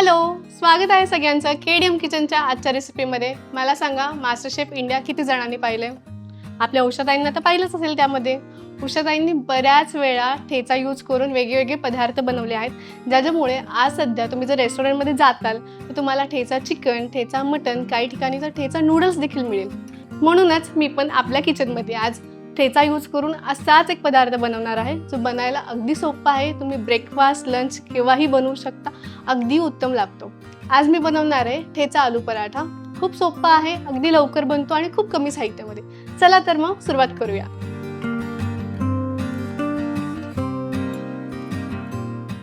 Hello, स्वागत आहे सगळ्यांचं केडीएम किचनच्या आजच्या रेसिपीमध्ये. मला सांगा, मास्टर शेफ इंडिया किती जणांनी पाहिले? आपल्या उषाताईंना तर पाहिलंच असेल. त्यामध्ये उषाताईंनी बऱ्याच वेळा ठेचा यूज करून वेगवेगळे पदार्थ बनवले आहेत, ज्याच्यामुळे आज सध्या तुम्ही जर रेस्टॉरंटमध्ये जाताल तर तुम्हाला ठेचा चिकन, ठेचा मटन, काही ठिकाणी तर ठेचा नूडल्स देखील मिळेल. म्हणूनच मी पण आपल्या किचनमध्ये आज ठेचा यूज करून असाच एक पदार्थ बनवणार आहे, जो बनायला अगदी सोपा आहे. तुम्ही ब्रेकफास्ट, लंच केव्हाही बनवू शकता, अगदी उत्तम लागतो. आज मी बनवणार आहे ठेचा आलू पराठा. खूप सोपा आहे, अगदी लवकर बनतो आणि खूप कमी साहित्यामध्ये. चला तर मग सुरुवात करूया.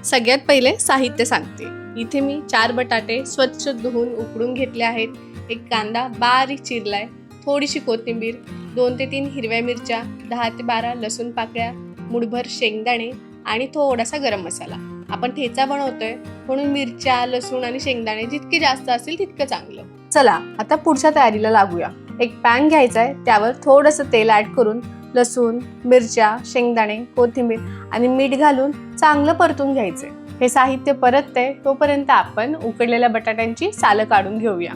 सगळ्यात पहिले साहित्य सांगते. इथे मी 4 बटाटे स्वच्छ धुवून उकडून घेतले आहेत, एक कांदा बारीक चिरलाय, थोडीशी कोथिंबीर, 2 ते 3 हिरव्या मिरच्या, 10 ते 12 लसूण पाकळ्या, मुठभर शेंगदाणे आणि थोडासा गरम मसाला. आपण ठेचा बनवतोय म्हणून मिरच्या, लसूण आणि शेंगदाणे जितके जास्त असतील तितकं चांगलं. चला आता पुढच्या तयारीला लागूया. एक पॅन घ्यायचा आहे, त्यावर थोडंसं तेल ऍड करून लसूण, मिरच्या, शेंगदाणे, कोथिंबीर आणि मीठ घालून चांगलं परतून घ्यायचे. हे साहित्य परतते तोपर्यंत आपण उकडलेल्या बटाट्यांची सालं काढून घेऊया.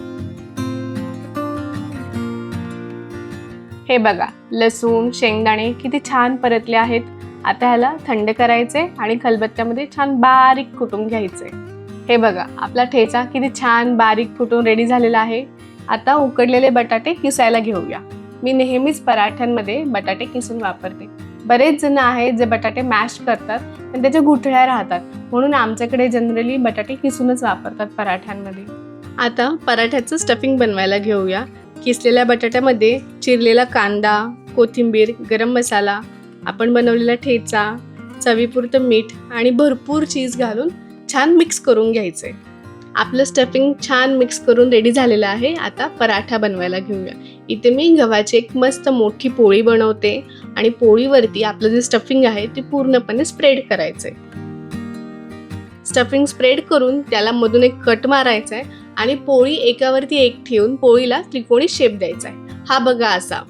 हे बघा, लसूण, शेंगदाणे किती छान परतले आहेत. आता ह्याला थंड करायचे आणि खलबत्त्यामध्ये छान बारीक कुटून घ्यायचे. हे बघा, आपला ठेचा किती छान बारीक कुटून रेडी झालेला आहे. आता उकडलेले बटाटे किसायला घेऊया. मी नेहमीच पराठ्यांमध्ये बटाटे किसून वापरते. बरेच जण आहेत जे बटाटे मॅश करतात आणि त्याच्या गुठळ्या राहतात, म्हणून आमच्याकडे जनरली बटाटे किसूनच वापरतात पराठ्यांमध्ये. आता पराठ्याचं स्टफिंग बनवायला घेऊया. किसलेल्या बटाट्यामध्ये चिरलेला कांदा, कोथिंबीर, गरम मसाला, आपण बनवलेला ठेचा, चवीपुरतं मीठ आणि भरपूर चीज घालून छान मिक्स करून घ्यायचे. आपलं स्टफिंग छान मिक्स करून रेडी झालेलं आहे. आता पराठा बनवायला घेऊया. इथे मी गव्हाची एक मस्त मोठी पोळी बनवते आणि पोळीवरती आपलं जे स्टफिंग आहे ते पूर्णपणे स्प्रेड करायचंय. स्टफिंग स्प्रेड करून त्याला मधून एक कट मारायचा आहे आणि पोळी एकावरती एक ठेवून पोळीला त्रिकोणी शेप द्यायचा आहे. हा बघा, असा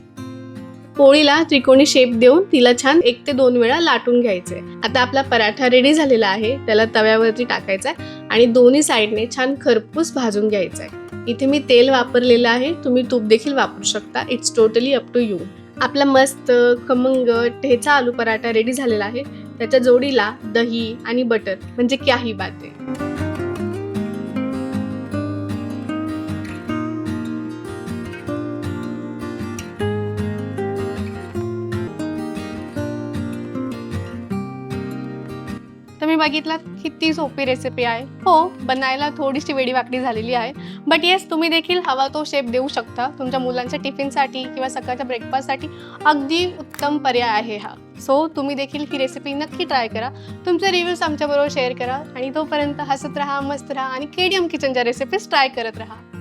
पोळीला त्रिकोणी शेप देऊन तिला छान 1 ते 2 वेळा लाटून घ्यायचंय. आता आपला पराठा रेडी झालेला आहे. त्याला तव्यावरती टाकायचा आहे आणि दोन्ही साईडने छान खरपूस भाजून घ्यायचंय. इथे मी तेल वापरलेलं आहे, तुम्ही तूप देखील वापरू शकता. It's totally up to you. आपला मस्त खमंग ठेचा आलू पराठा रेडी झालेला आहे. त्याच्या जोडीला दही आणि बटर म्हणजे क्या ही बात आहे. तुम्ही बघितलात किती सोपी रेसिपी आहे. हो, बनायला थोडीशी वेडीवाकडी झालेली आहे, बट येस, तुम्ही देखील हवा तो शेप देऊ शकता. तुमच्या मुलांच्या टिफिनसाठी किंवा सकाळच्या ब्रेकफास्टसाठी अगदी उत्तम पर्याय आहे हा. सो तुम्ही देखील ही रेसिपी नक्की ट्राय करा. तुमचे रिव्ह्यूज आमच्याबरोबर शेअर करा आणि तोपर्यंत हसत राहा, मस्त राहा आणि केडीएम किचनच्या रेसिपीज ट्राय करत राहा.